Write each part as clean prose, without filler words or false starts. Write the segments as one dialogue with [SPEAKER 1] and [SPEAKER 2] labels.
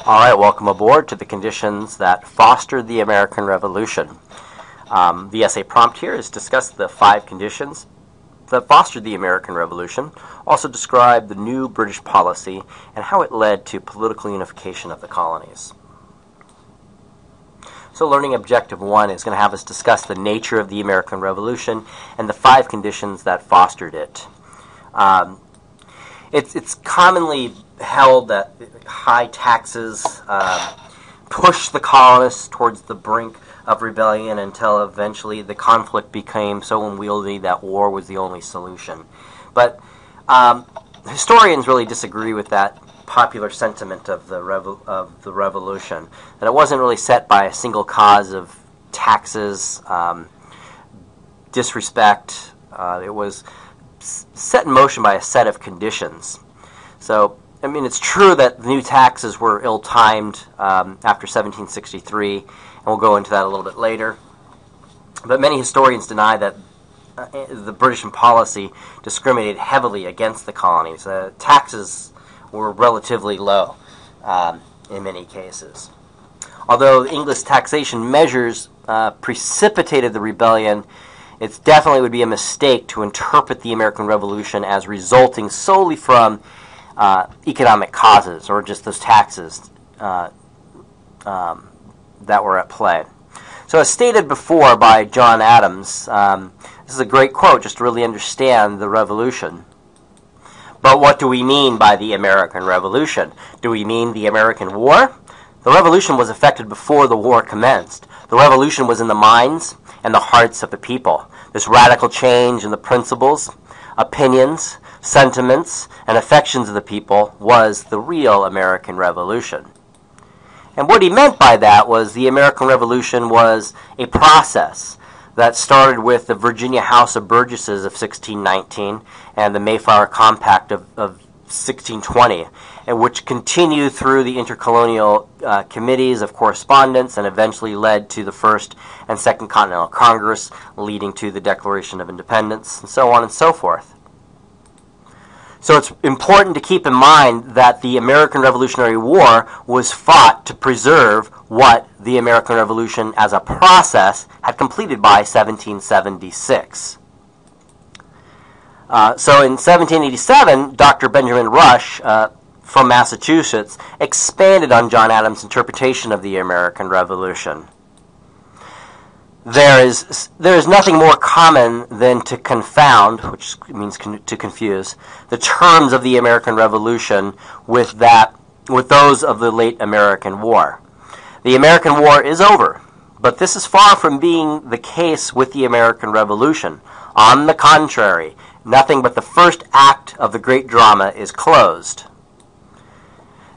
[SPEAKER 1] All right, welcome aboard to the conditions that fostered the American Revolution. The essay prompt here is discuss the 5 conditions that fostered the American Revolution, also describe the new British policy and how it led to political unification of the colonies. So learning objective 1 is going to have us discuss the nature of the American Revolution and the 5 conditions that fostered it. It's commonly held that high taxes pushed the colonists towards the brink of rebellion until eventually the conflict became so unwieldy that war was the only solution. But historians really disagree with that popular sentiment of the revolution, that it wasn't really set by a single cause of taxes, disrespect. It was set in motion by a set of conditions. So, I mean, it's true that the new taxes were ill-timed after 1763, and we'll go into that a little bit later. But many historians deny that the British policy discriminated heavily against the colonies. Taxes were relatively low in many cases. Although English taxation measures precipitated the rebellion, it definitely would be a mistake to interpret the American Revolution as resulting solely from economic causes or just those taxes that were at play. So as stated before by John Adams, this is a great quote just to really understand the revolution. But what do we mean by the American Revolution? Do we mean the American War? The revolution was effected before the war commenced. The revolution was in the minds and the hearts of the people. This radical change in the principles, opinions, sentiments, and affections of the people was the real American Revolution. And what he meant by that was the American Revolution was a process that started with the Virginia House of Burgesses of 1619 and the Mayflower Compact of 1620, and which continued through the intercolonial committees of correspondence and eventually led to the First and Second Continental Congress, leading to the Declaration of Independence, and so on and so forth. So it's important to keep in mind that the American Revolutionary War was fought to preserve what the American Revolution as a process had completed by 1776. So in 1787, Dr. Benjamin Rush from Massachusetts expanded on John Adams' interpretation of the American Revolution. There is nothing more common than to confound, which means to confuse, the terms of the American Revolution with those of the late American War. The American War is over, but this is far from being the case with the American Revolution. On the contrary, nothing but the first act of the great drama is closed.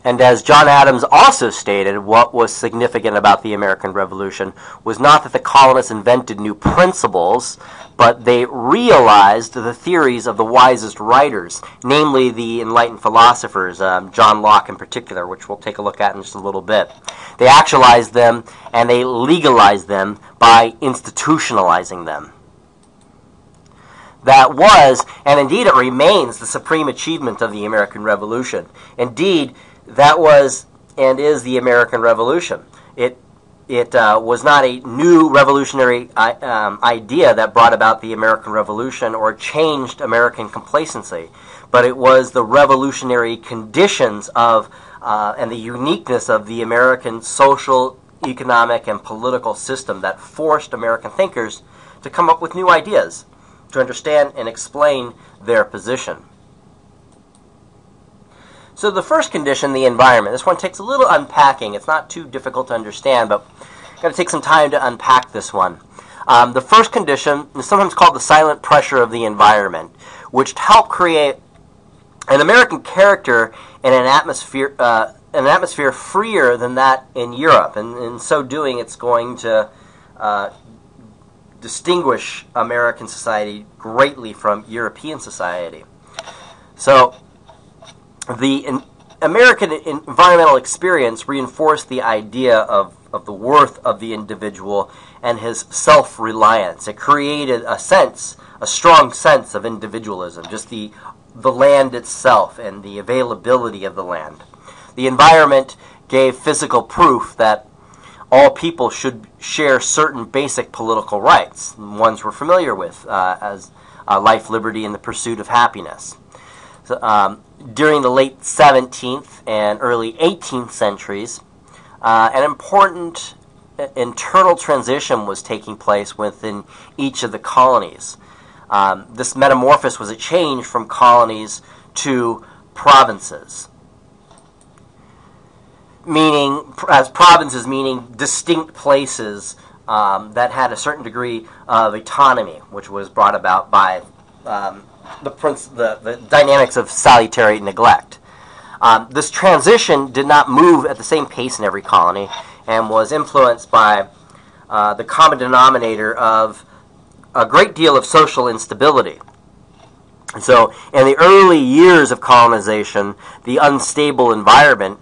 [SPEAKER 1] And as John Adams also stated, what was significant about the American Revolution was not that the colonists invented new principles, but they realized the theories of the wisest writers, namely the enlightened philosophers, John Locke in particular, which we'll take a look at in just a little bit. They actualized them and they legalized them by institutionalizing them. That was, and indeed it remains, the supreme achievement of the American Revolution. Indeed, that was and is the American Revolution. It was not a new revolutionary idea that brought about the American Revolution or changed American complacency, but it was the revolutionary conditions of and the uniqueness of the American social, economic, and political system that forced American thinkers to come up with new ideas to understand and explain their position. So the first condition, the environment. This one takes a little unpacking. It's not too difficult to understand, but I've got to take some time to unpack this one. The first condition is sometimes called the silent pressure of the environment, which helped create an American character in an atmosphere freer than that in Europe. And in so doing, it's going to distinguish American society greatly from European society. So the American environmental experience reinforced the idea of the worth of the individual and his self-reliance. It created a strong sense of individualism, just the land itself and the availability of the land. The environment gave physical proof that all people should share certain basic political rights. Ones we're familiar with, as life, liberty, and the pursuit of happiness. So, during the late 17th and early 18th centuries, an important internal transition was taking place within each of the colonies. This metamorphosis was a change from colonies to provinces, meaning, as provinces meaning distinct places that had a certain degree of autonomy, which was brought about by the dynamics of salutary neglect. This transition did not move at the same pace in every colony and was influenced by the common denominator of a great deal of social instability. So, in the early years of colonization, the unstable environment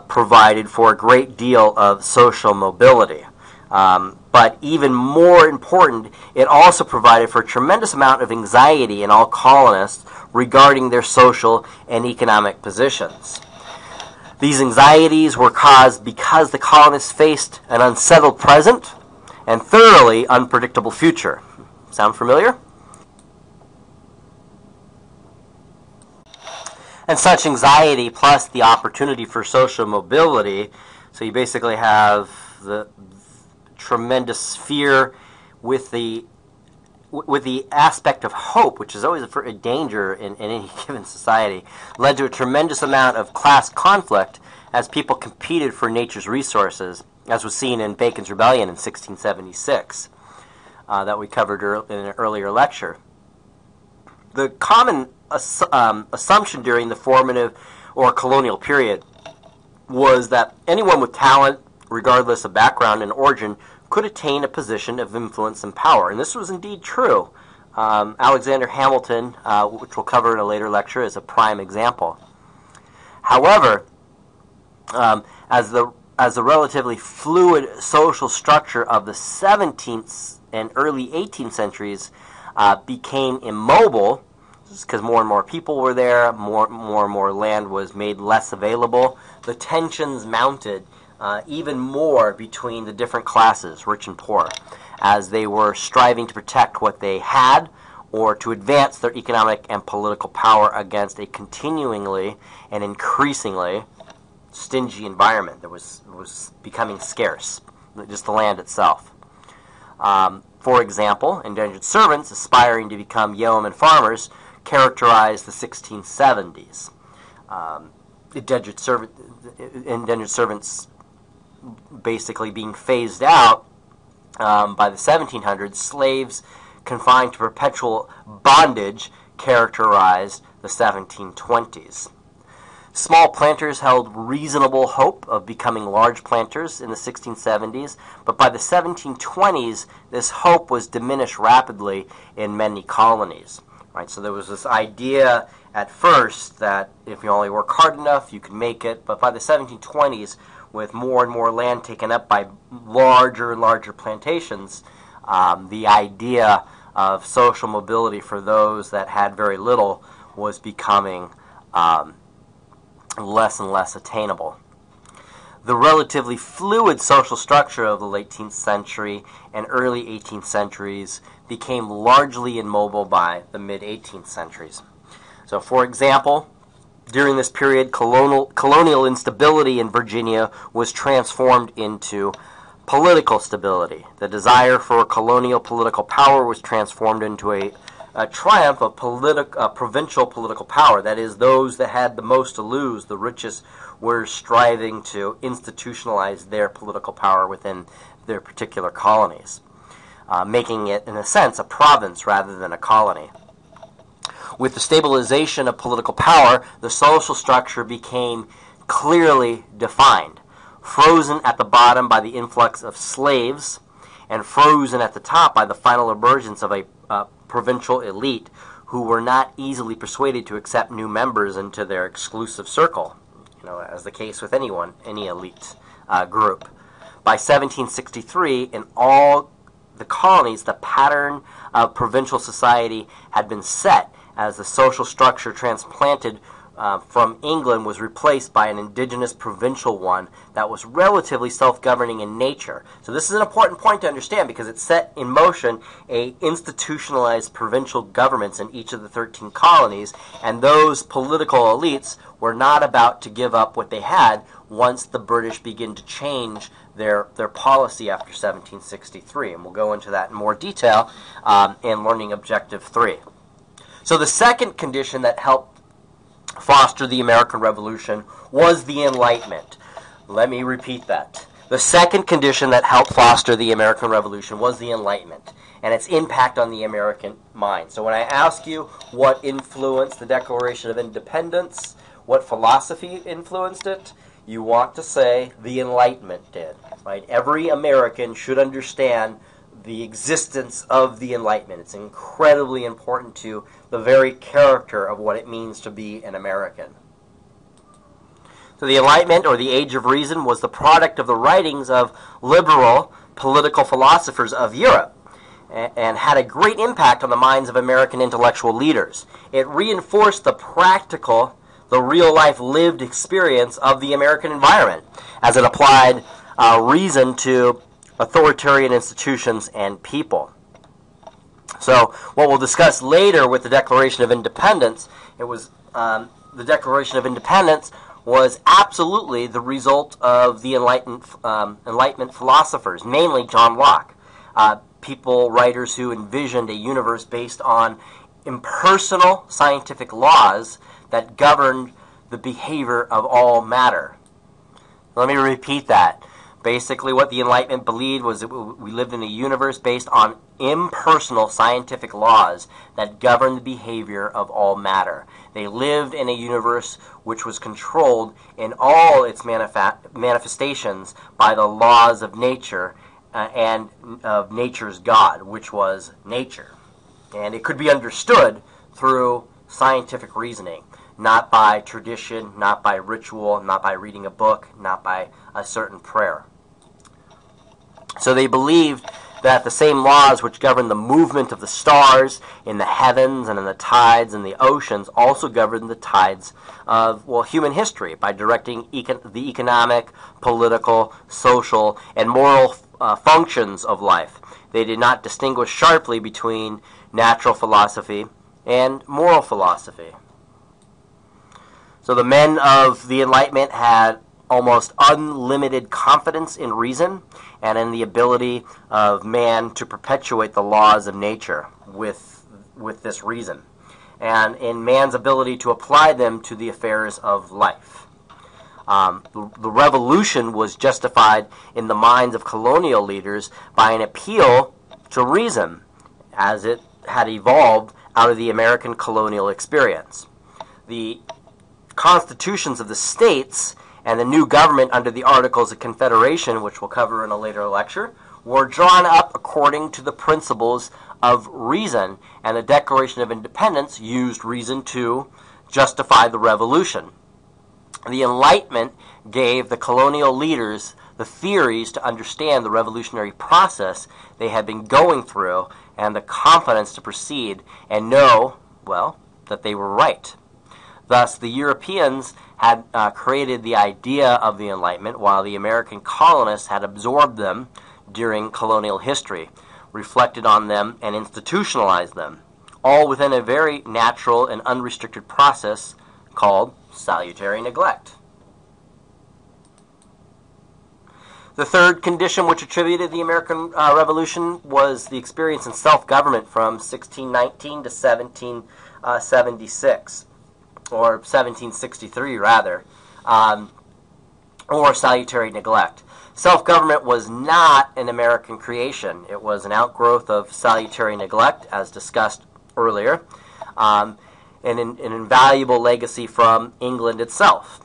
[SPEAKER 1] provided for a great deal of social mobility. But even more important, it also provided for a tremendous amount of anxiety in all colonists regarding their social and economic positions. These anxieties were caused because the colonists faced an unsettled present and thoroughly unpredictable future. Sound familiar? And such anxiety plus the opportunity for social mobility, so you basically have the tremendous fear with the aspect of hope, which is always a danger in any given society, led to a tremendous amount of class conflict as people competed for nature's resources, as was seen in Bacon's Rebellion in 1676 that we covered in an earlier lecture. The common assumption during the formative or colonial period was that anyone with talent, regardless of background and origin, could attain a position of influence and power. And this was indeed true. Alexander Hamilton, which we'll cover in a later lecture, is a prime example. However, as the relatively fluid social structure of the 17th and early 18th centuries became immobile, because more and more people were there, more and more land was made less available, the tensions mounted even more between the different classes, rich and poor, as they were striving to protect what they had or to advance their economic and political power against a continuingly and increasingly stingy environment that was becoming scarce, just the land itself. For example, indentured servants aspiring to become yeoman farmers characterized the 1670s. Indentured servants basically being phased out by the 1700s, slaves confined to perpetual bondage characterized the 1720s. Small planters held reasonable hope of becoming large planters in the 1670s, but by the 1720s, this hope was diminished rapidly in many colonies. Right, so there was this idea at first that if you only work hard enough, you can make it, but by the 1720s, with more and more land taken up by larger and larger plantations, the idea of social mobility for those that had very little was becoming less and less attainable. The relatively fluid social structure of the late 18th century and early 18th centuries became largely immobile by the mid-18th centuries. So, for example, during this period, colonial instability in Virginia was transformed into political stability. The desire for colonial political power was transformed into a triumph of provincial political power. That is, those that had the most to lose, the richest, were striving to institutionalize their political power within their particular colonies, making it, in a sense, a province rather than a colony. With the stabilization of political power, the social structure became clearly defined, frozen at the bottom by the influx of slaves, and frozen at the top by the final emergence of a provincial elite who were not easily persuaded to accept new members into their exclusive circle, as the case with any elite group. By 1763, in all the colonies, the pattern of provincial society had been set as the social structure transplanted from England was replaced by an indigenous provincial one that was relatively self-governing in nature. So this is an important point to understand because it set in motion a institutionalized provincial governments in each of the 13 colonies, and those political elites were not about to give up what they had once the British begin to change their policy after 1763. And we'll go into that in more detail in Learning Objective 3. So the second condition that helped foster the American Revolution was the Enlightenment. Let me repeat that. The second condition that helped foster the American Revolution was the Enlightenment and its impact on the American mind. So when I ask you what influenced the Declaration of Independence, what philosophy influenced it, you want to say the Enlightenment did. Right? Every American should understand the existence of the Enlightenment. It's incredibly important to the very character of what it means to be an American. So the Enlightenment, or the Age of Reason, was the product of the writings of liberal political philosophers of Europe and had a great impact on the minds of American intellectual leaders. It reinforced the practical, the real-life lived experience of the American environment as it applied reason to authoritarian institutions and people. So what we'll discuss later with the Declaration of Independence, it was the Declaration of Independence was absolutely the result of the Enlightenment philosophers, mainly John Locke, writers who envisioned a universe based on impersonal scientific laws that governed the behavior of all matter. Let me repeat that. Basically, what the Enlightenment believed was that we lived in a universe based on impersonal scientific laws that govern the behavior of all matter. They lived in a universe which was controlled in all its manifestations by the laws of nature and of nature's God, which was nature. And it could be understood through scientific reasoning, not by tradition, not by ritual, not by reading a book, not by a certain prayer. So they believed that the same laws which govern the movement of the stars in the heavens and in the tides and the oceans also govern the tides of, human history by directing the economic, political, social, and moral functions of life. They did not distinguish sharply between natural philosophy and moral philosophy. So the men of the Enlightenment had almost unlimited confidence in reason and in the ability of man to perpetuate the laws of nature with this reason, and in man's ability to apply them to the affairs of life. The revolution was justified in the minds of colonial leaders by an appeal to reason, as it had evolved out of the American colonial experience. The constitutions of the states and the new government under the Articles of Confederation, which we'll cover in a later lecture, were drawn up according to the principles of reason, and the Declaration of Independence used reason to justify the revolution. The Enlightenment gave the colonial leaders the theories to understand the revolutionary process they had been going through and the confidence to proceed and know, that they were right. Thus, the Europeans had created the idea of the Enlightenment, while the American colonists had absorbed them during colonial history, reflected on them, and institutionalized them, all within a very natural and unrestricted process called salutary neglect. The third condition which attributed the American Revolution was the experience in self-government from 1619 to 1776. Or 1763 rather, or salutary neglect. Self-government was not an American creation. It was an outgrowth of salutary neglect, as discussed earlier, and an invaluable legacy from England itself.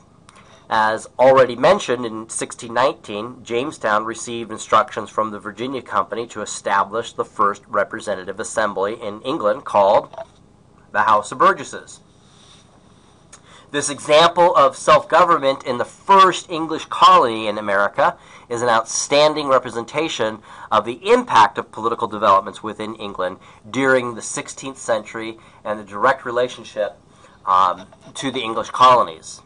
[SPEAKER 1] As already mentioned, in 1619, Jamestown received instructions from the Virginia Company to establish the first representative assembly in England called the House of Burgesses. This example of self-government in the first English colony in America is an outstanding representation of the impact of political developments within England during the 16th century and the direct relationship to the English colonies.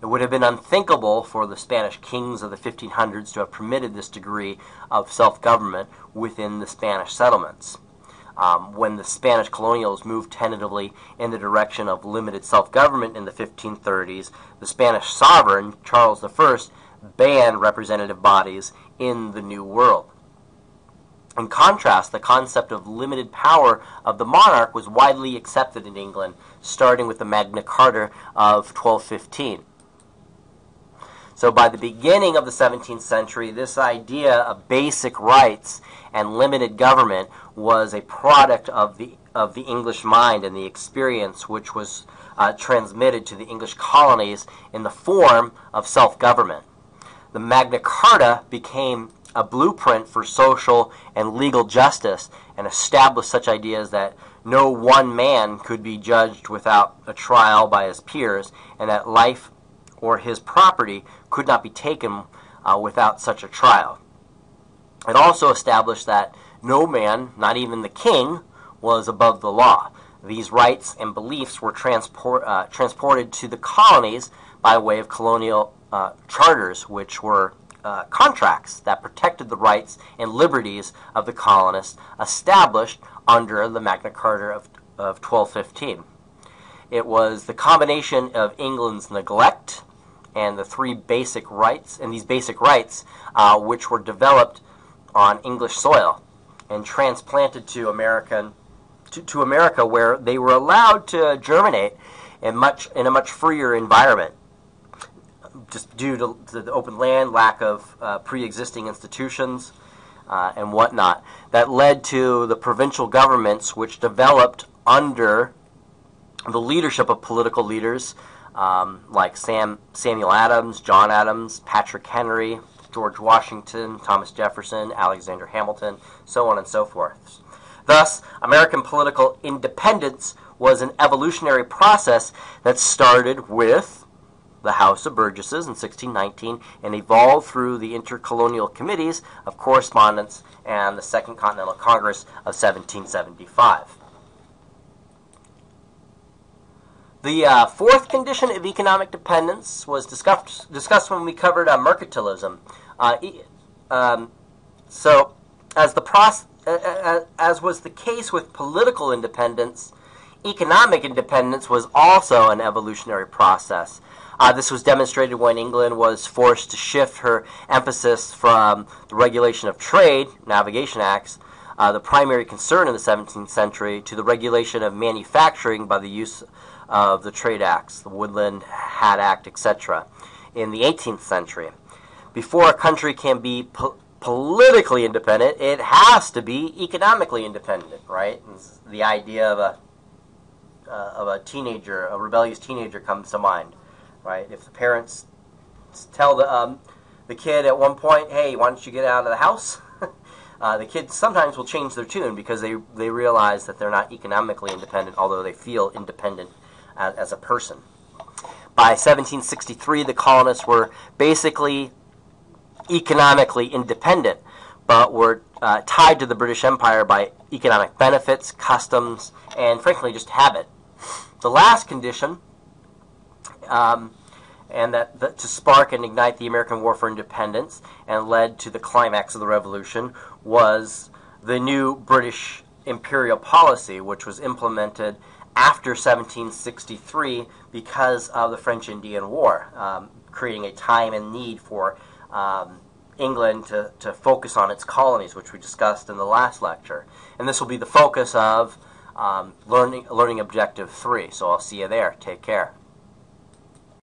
[SPEAKER 1] It would have been unthinkable for the Spanish kings of the 1500s to have permitted this degree of self-government within the Spanish settlements. When the Spanish colonials moved tentatively in the direction of limited self-government in the 1530s, the Spanish sovereign, Charles I, banned representative bodies in the New World. In contrast, the concept of limited power of the monarch was widely accepted in England, starting with the Magna Carta of 1215. So by the beginning of the 17th century, this idea of basic rights and limited government was a product of the English mind and the experience which was transmitted to the English colonies in the form of self-government. The Magna Carta became a blueprint for social and legal justice and established such ideas that no one man could be judged without a trial by his peers, and that life or his property could not be taken without such a trial. It also established that no man, not even the king, was above the law. These rights and beliefs were transported to the colonies by way of colonial charters, which were contracts that protected the rights and liberties of the colonists established under the Magna Carta of 1215. It was the combination of England's neglect and the three basic rights, and these basic rights, which were developed on English soil and transplanted to America, where they were allowed to germinate in a much freer environment, just due to the open land, lack of pre-existing institutions, and whatnot. That led to the provincial governments, which developed under the leadership of political leaders like Samuel Adams, John Adams, Patrick Henry, George Washington, Thomas Jefferson, Alexander Hamilton, so on and so forth. Thus, American political independence was an evolutionary process that started with the House of Burgesses in 1619 and evolved through the intercolonial committees of correspondence and the Second Continental Congress of 1775. The fourth condition of economic dependence was discussed when we covered mercantilism. So, as was the case with political independence, economic independence was also an evolutionary process. This was demonstrated when England was forced to shift her emphasis from the regulation of trade, Navigation Acts, the primary concern in the 17th century, to the regulation of manufacturing by the use of the Trade Acts, the Woodland Hat Act, etc., in the 18th century. Before a country can be politically independent, it has to be economically independent, right? It's the idea of a teenager, a rebellious teenager, comes to mind, right? If the parents tell the kid at one point, "Hey, why don't you get out of the house?" The kids sometimes will change their tune because they realize that they're not economically independent, although they feel independent as a person. By 1763, the colonists were basically economically independent, but were tied to the British Empire by economic benefits, customs, and frankly just habit. The last condition, and that to spark and ignite the American War for Independence and led to the climax of the Revolution, was the new British Imperial Policy, which was implemented after 1763 because of the French Indian War, creating a time and need for England to focus on its colonies, which we discussed in the last lecture. And this will be the focus of Learning Objective 3. So I'll see you there. Take care.